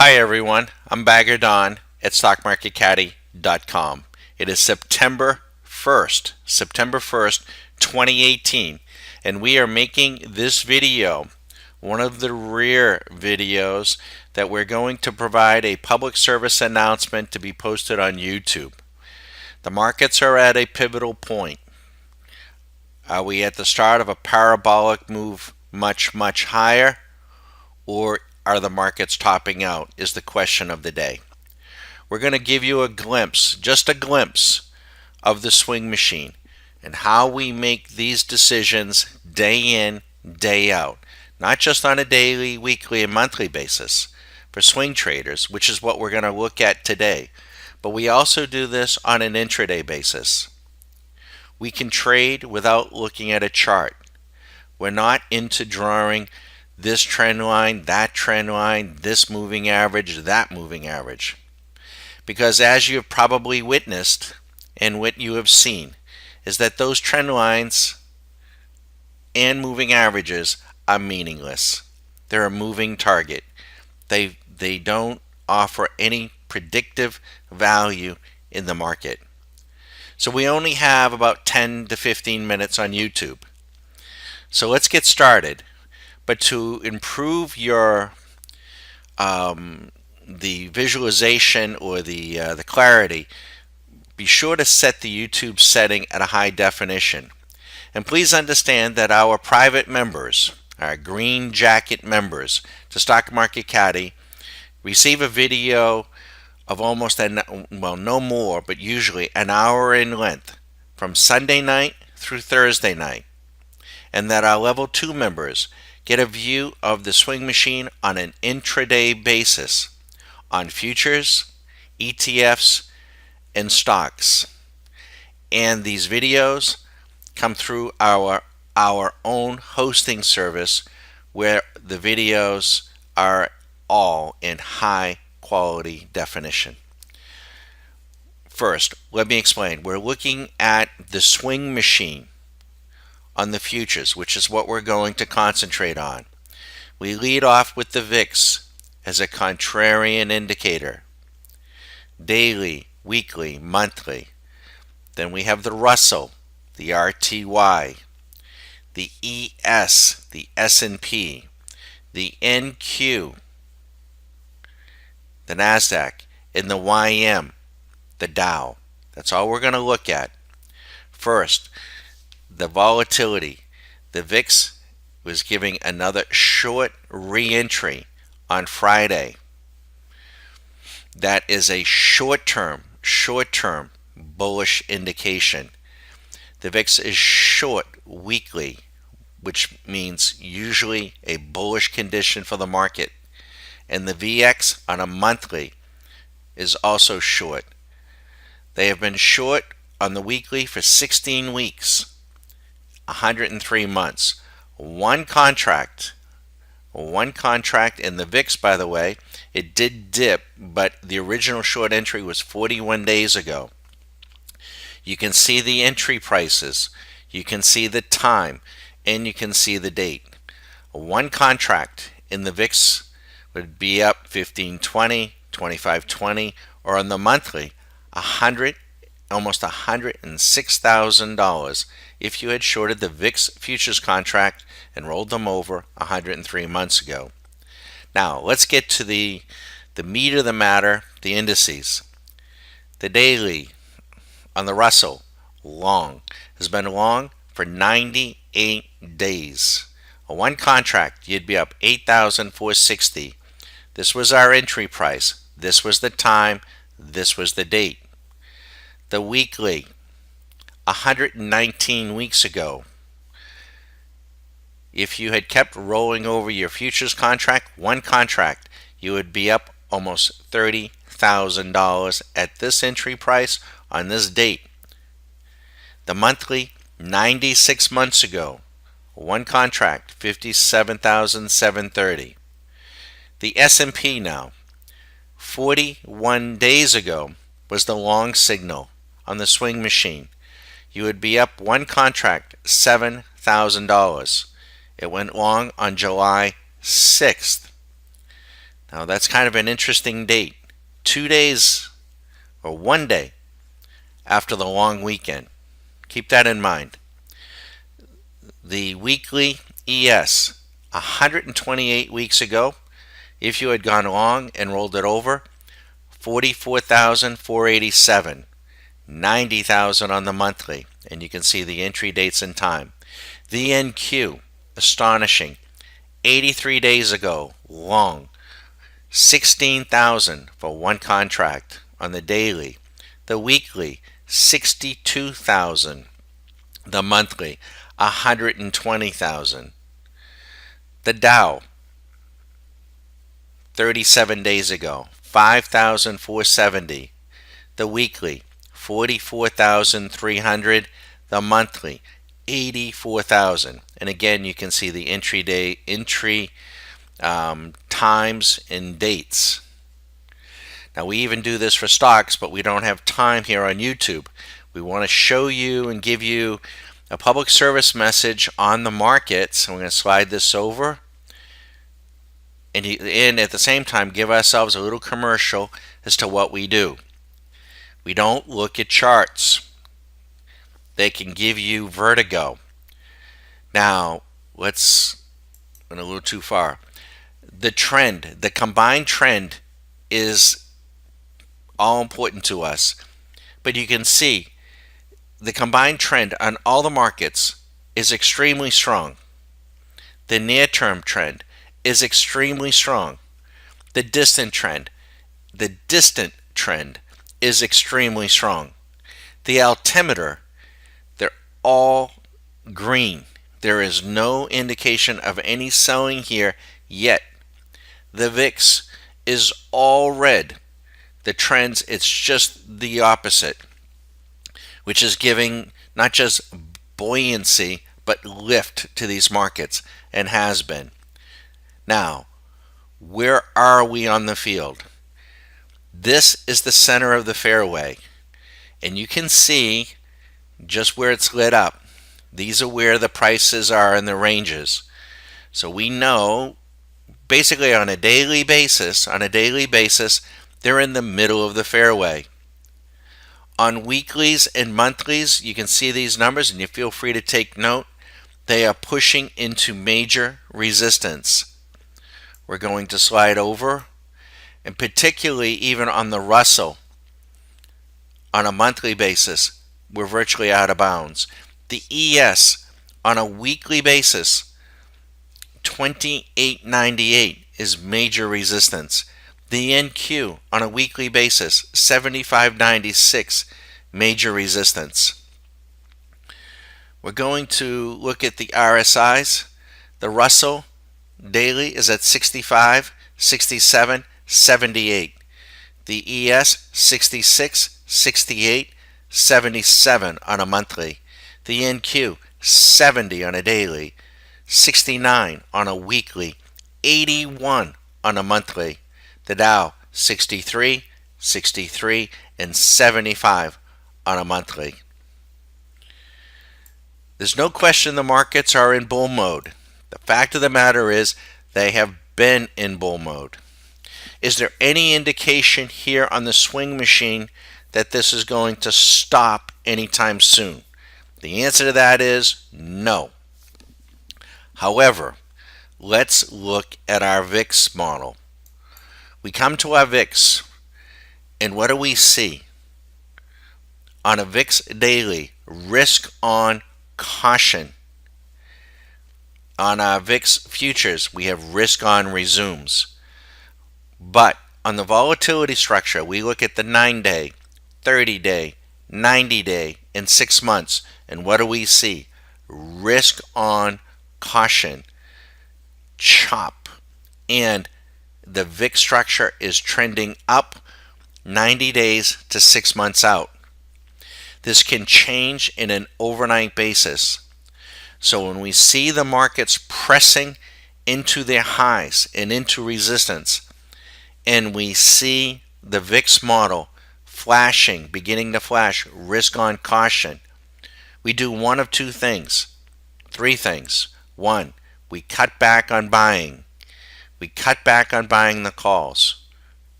Hi everyone, I'm Bagger Don at StockMarketCaddy.com. It is September 1st, 2018, and we are making this video one of the rare videos that we're going to provide a public service announcement to be posted on YouTube. The markets are at a pivotal point. Are we at the start of a parabolic move much higher, or are the markets topping out is the question of the day. We're going to give you a glimpse, just a glimpse, of the swing machine and how we make these decisions day in, day out. Not just on a daily, weekly, and monthly basis for swing traders, which is what we're going to look at today, but we also do this on an intraday basis. We can trade without looking at a chart. We're not into drawing this trend line, that trend line, this moving average, that moving average. Because as you have probably witnessed and what you have seen is that those trend lines and moving averages are meaningless. They're a moving target. They don't offer any predictive value in the market. So we only have about 10 to 15 minutes on YouTube. So let's get started. But to improve your the visualization or the clarity, be sure to set the YouTube setting at a high definition. And please understand that our private members, our green jacket members to Stock Market Caddy, receive a video of almost no more, but usually an hour in length from Sunday night through Thursday night. And that our level 2 members get a view of the swing machine on an intraday basis on futures, ETFs, and stocks. And these videos come through our own hosting service where the videos are all in high quality definition. First, let me explain. We're looking at the swing machine on the futures, which is what we're going to concentrate on. We lead off with the VIX as a contrarian indicator, daily, weekly, monthly. Then we have the Russell, the RTY, the ES, the S&P, the NQ, the NASDAQ, and the YM, the Dow. That's all we're going to look at. First, the volatility. The VIX was giving another short re-entry on Friday. That is a short-term bullish indication. The VIX is short weekly, which means usually a bullish condition for the market. And the VX on a monthly is also short. They have been short on the weekly for 16 weeks. 103 months. One contract in the VIX, by the way, it did dip, but the original short entry was 41 days ago. You can see the entry prices, you can see the time, and you can see the date. One contract in the VIX would be up 15.20, 25.20, or on the monthly, almost $106,000 if you had shorted the VIX futures contract and rolled them over 103 months ago. Now, let's get to the meat of the matter, the indices. The daily on the Russell, has been long for 98 days. One contract, you'd be up 8,460. This was our entry price. This was the time. This was the date. The weekly, 119 weeks ago. If you had kept rolling over your futures contract, one contract, you would be up almost $30,000 at this entry price on this date. The monthly, 96 months ago. One contract, $57,730. The S&P now, 41 days ago was the long signal on the swing machine. You would be up one contract, $7,000. It went long on July 6th. Now that's kind of an interesting date. 2 days or 1 day after the long weekend. Keep that in mind. The weekly ES, 128 weeks ago, if you had gone long and rolled it over, 44,487, 90,000 on the monthly, and you can see the entry dates and time. The NQ, astonishing, 83 days ago, long, 16,000 for one contract on the daily. The weekly, 62,000. The monthly, 120,000. The Dow, 37 days ago, 5,470. The weekly, 44,300. The monthly, 84,000. And again, you can see the entry times and dates. Now, we even do this for stocks, but we don't have time here on YouTube. We want to show you and give you a public service message on the markets. I'm going to slide this over. And at the same time, give ourselves a little commercial as to what we do. We don't look at charts. They can give you vertigo. Now, went a little too far. The trend, the combined trend, is all important to us. But you can see the combined trend on all the markets is extremely strong. The near-term trend is extremely strong. The distant trend is extremely strong. The altimeter, they're all green. There is no indication of any selling here yet. The VIX is all red. The trends, it's just the opposite, which is giving not just buoyancy, but lift to these markets, and has been. Now, where are we on the field? This is the center of the fairway, and you can see just where it's lit up. These are where the prices are in the ranges. So we know basically on a daily basis, they're in the middle of the fairway. On weeklies and monthlies, you can see these numbers, and you feel free to take note. They are pushing into major resistance. We're going to slide over, and particularly even on the Russell, on a monthly basis, we're virtually out of bounds. The ES on a weekly basis, 28.98 is major resistance. The NQ on a weekly basis, 75.96, major resistance. We're going to look at the RSIs. The Russell daily is at 65, 67, 78. The ES, 66, 68, 77 on a monthly. The NQ, 70 on a daily, 69 on a weekly, 81 on a monthly. The Dow, 63, 63, and 75 on a monthly. There's no question the markets are in bull mode. The fact of the matter is they have been in bull mode. Is there any indication here on the swing machine that this is going to stop anytime soon? The answer to that is no. However, let's look at our VIX model. We come to our VIX, and what do we see? On a VIX daily, risk on, caution. On our VIX futures, we have risk on resumes. But on the volatility structure, we look at the 9-day, 30-day, 90-day, and 6 months. And what do we see? Risk on, caution, chop. And the VIX structure is trending up 90 days to 6 months out. This can change in an overnight basis. So when we see the markets pressing into their highs and into resistance, and we see the VIX model flashing, beginning to flash, risk on, caution, we do one of two things, three things. One, we cut back on buying. we cut back on buying the calls.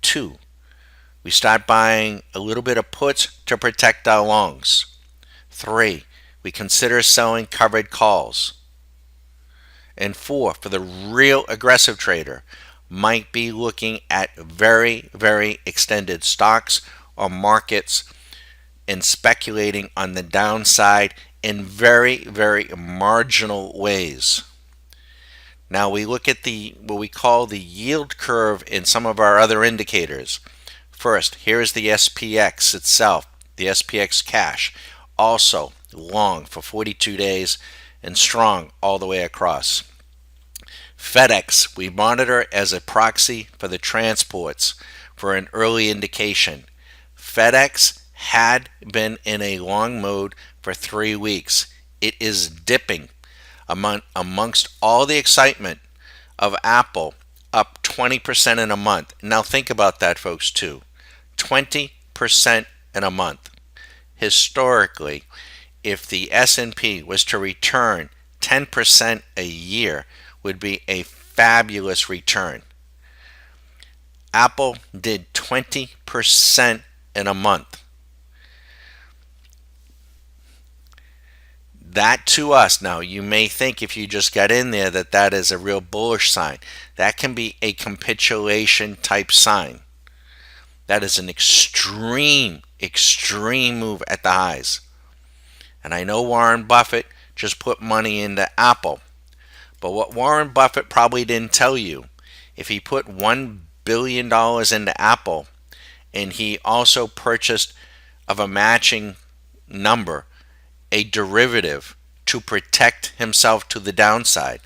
2, we start buying a little bit of puts to protect our longs. 3, we consider selling covered calls. And 4, for the real aggressive trader, might be looking at very, very extended stocks or markets and speculating on the downside in very, very marginal ways. Now we look at what we call the yield curve in some of our other indicators. First, here is the SPX itself, the SPX cash, also long for 42 days and strong all the way across. FedEx, we monitor as a proxy for the transports for an early indication. FedEx had been in a long mode for 3 weeks. It is dipping amongst all the excitement of Apple, up 20% in a month. Now think about that, folks, too. 20% in a month. Historically, if the S&P was to return 10% a year, would be a fabulous return. Apple did 20% in a month. That to us, now you may think if you just got in there that is a real bullish sign. That can be a capitulation type sign. That is an extreme move at the highs. And I know Warren Buffett just put money into Apple. But what Warren Buffett probably didn't tell you, if he put $1 billion into Apple and he also purchased of a matching number, a derivative to protect himself to the downside,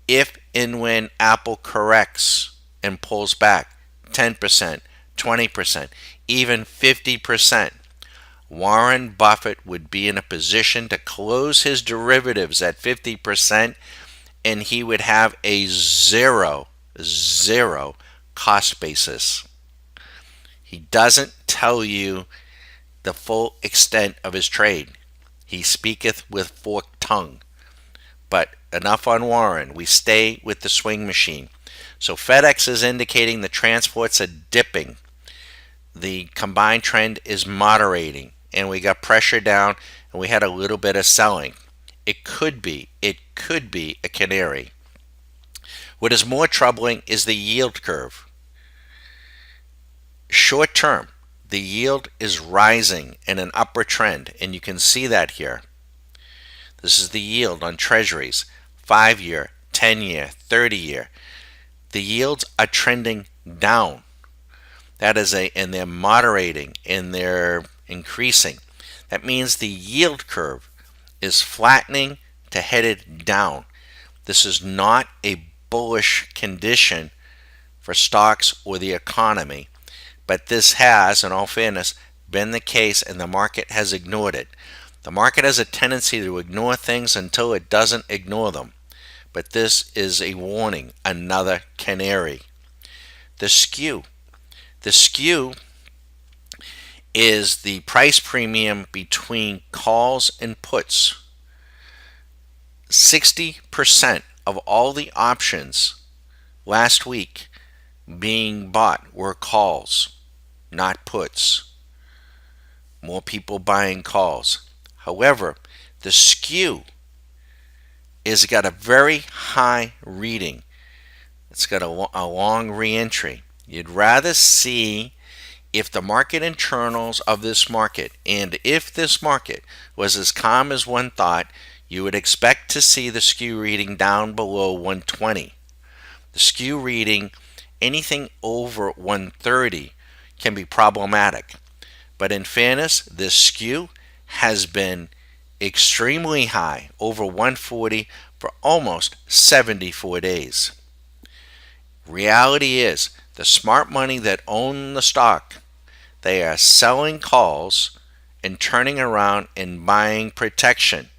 if and when Apple corrects and pulls back 10%, 20%, even 50%, Warren Buffett would be in a position to close his derivatives at 50%, and he would have a zero cost basis. He doesn't tell you the full extent of his trade. He speaketh with forked tongue. But enough on Warren. We stay with the swing machine. So FedEx is indicating the transports are dipping. The combined trend is moderating. And we got pressure down, and we had a little bit of selling. It could be a canary. What is more troubling is the yield curve. Short term, the yield is rising in an upward trend, and you can see that here. This is the yield on treasuries, 5-year, 10-year, 30-year. The yields are trending down. And they're moderating and they're increasing. That means the yield curve is flattening to headed down. This is not a bullish condition for stocks or the economy, but this has, in all fairness, been the case, and the market has ignored it. The market has a tendency to ignore things until it doesn't ignore them. But this is a warning, another canary. The skew. The skew is the price premium between calls and puts. 60% of all the options last week being bought were calls, not puts. More people buying calls. However, the skew is got a very high reading. It's got a long reentry. You'd rather see if the market internals of this market, and if this market was as calm as one thought, you would expect to see the skew reading down below 120. The skew reading, anything over 130 can be problematic. But in fairness, this skew has been extremely high, over 140 for almost 74 days. Reality is, the smart money that own the stock, they are selling calls and turning around and buying protection,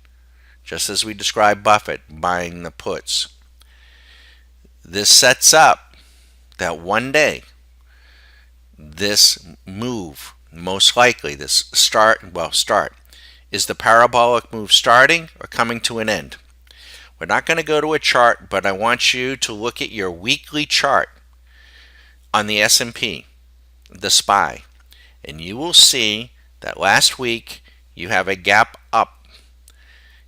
just as we described Buffett buying the puts. This sets up that one day this move, most likely this start, is the parabolic move starting or coming to an end? We're not going to go to a chart, but I want you to look at your weekly chart on the S&P, the SPY, and you will see that last week you have a gap up.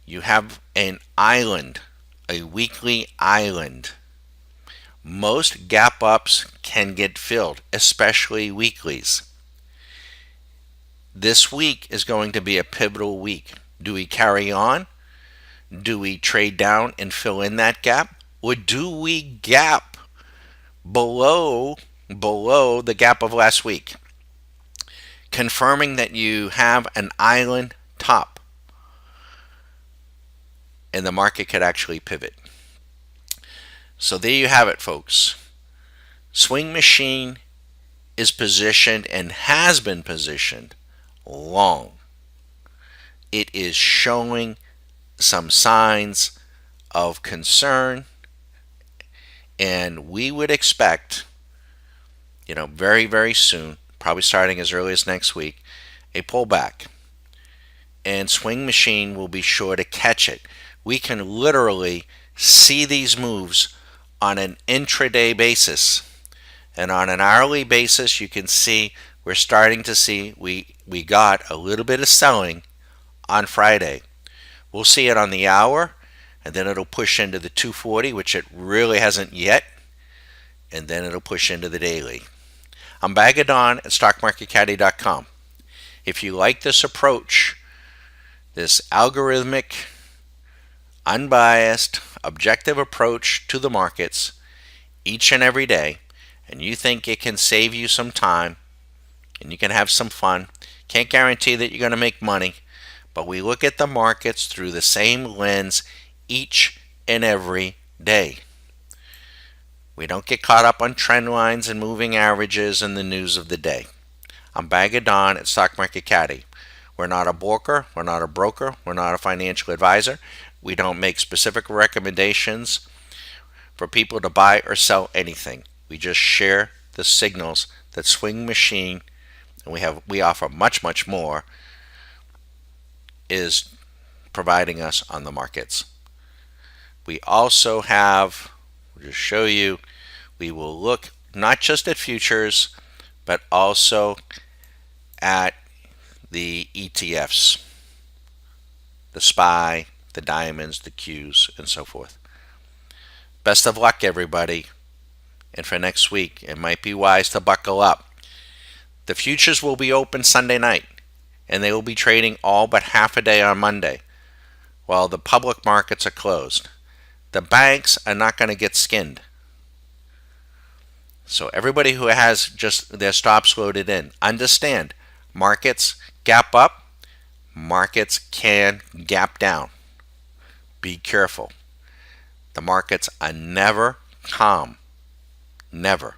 You have an island, a weekly island. Most gap ups can get filled, especially weeklies. This week is going to be a pivotal week. Do we carry on? Do we trade down and fill in that gap? Or do we gap below the gap of last week? Confirming that you have an island top and the market could actually pivot. So there you have it, folks. Swing Machine is positioned and has been positioned long. It is showing some signs of concern, and we would expect, very, very soon, probably starting as early as next week, a pullback. And Swing Machine will be sure to catch it. We can literally see these moves on an intraday basis. And on an hourly basis, you can see we're starting to see we got a little bit of selling on Friday. We'll see it on the hour, and then it'll push into the 240, which it really hasn't yet, and then it'll push into the daily. I'm Bagadon at StockMarketCaddy.com. If you like this approach, this algorithmic, unbiased, objective approach to the markets each and every day, and you think it can save you some time and you can have some fun, can't guarantee that you're going to make money, but we look at the markets through the same lens each and every day. We don't get caught up on trend lines and moving averages and the news of the day. I'm Bagadon at Stock Market Caddy. We're not a broker, we're not a broker, we're not a financial advisor. We don't make specific recommendations for people to buy or sell anything. We just share the signals that Swing Machine, and we offer much, much more, is providing us on the markets. We also have, we'll just show you, we will look not just at futures, but also at the ETFs, the SPY, the diamonds, the Qs, and so forth. Best of luck, everybody. And for next week, it might be wise to buckle up. The futures will be open Sunday night, and they will be trading all but half a day on Monday, while the public markets are closed. The banks are not going to get skinned. So everybody who has just their stops loaded in, understand, markets gap up, markets can gap down. Be careful. The markets are never calm. Never.